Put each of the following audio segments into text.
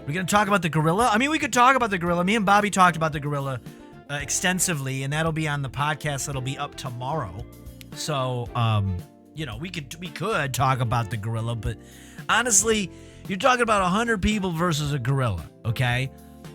We're going to talk about the gorilla. I mean, we could talk about the gorilla. Me and Bobby talked about the gorilla extensively, and that'll be on the podcast that'll be up tomorrow. So, we could talk about the gorilla, but honestly, you're talking about 100 people versus a gorilla, okay?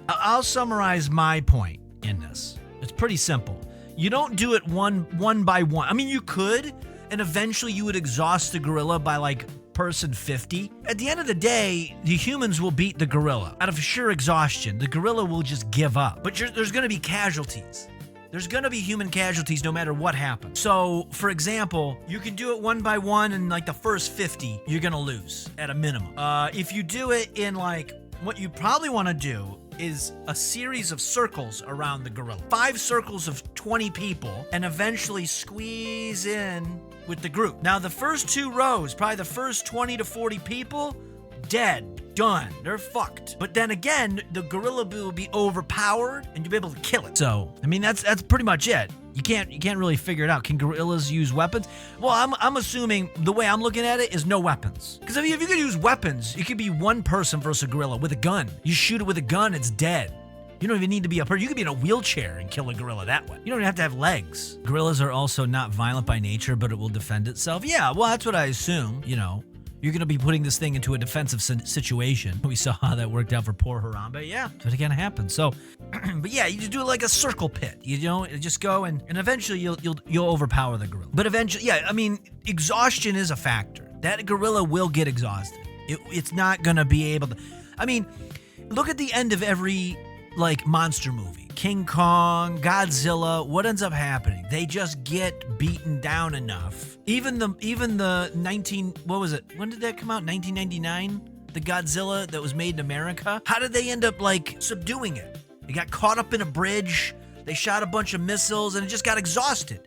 I'll summarize my point in this. It's pretty simple. You don't do it one by one. I mean, you could, and eventually you would exhaust the gorilla by like person 50. At the end of the day, the humans will beat the gorilla out of sheer exhaustion. The gorilla will just give up. But there's going to be casualties. There's going to be human casualties no matter what happens. So, for example, you can do it one by one, and like the first 50, you're going to lose at a minimum. If you do it in like, what you probably want to do is a series of circles around the gorilla. 5 circles of 20 people, and eventually squeeze in with the group. Now, the first 2 rows, probably the first 20 to 40 people, dead, done, they're fucked. But then again, the gorilla will be overpowered, and you'll be able to kill it. So, I mean, that's pretty much it. You can't really figure it out. Can gorillas use weapons? Well, I'm assuming the way I'm looking at it is no weapons. Because I mean, if you could use weapons, it could be one person versus a gorilla with a gun. You shoot it with a gun, it's dead. You don't even need to be a person. You could be in a wheelchair and kill a gorilla that way. You don't even have to have legs. Gorillas are also not violent by nature, but it will defend itself. Yeah, well, that's what I assume, You're going to be putting this thing into a defensive situation. We saw how that worked out for poor Harambe. Yeah, that's what going to happen. So, but yeah, you just do it like a circle pit. Just go and eventually you'll overpower the gorilla. But eventually, yeah, I mean, exhaustion is a factor. That gorilla will get exhausted. It's not going to be able to. I mean, look at the end of every like monster movie. King Kong, Godzilla, what ends up happening? They just get beaten down enough. Even the what was it? When did that come out? 1999? The Godzilla that was made in America? How did they end up like subduing it? They got caught up in a bridge, they shot a bunch of missiles, and it just got exhausted.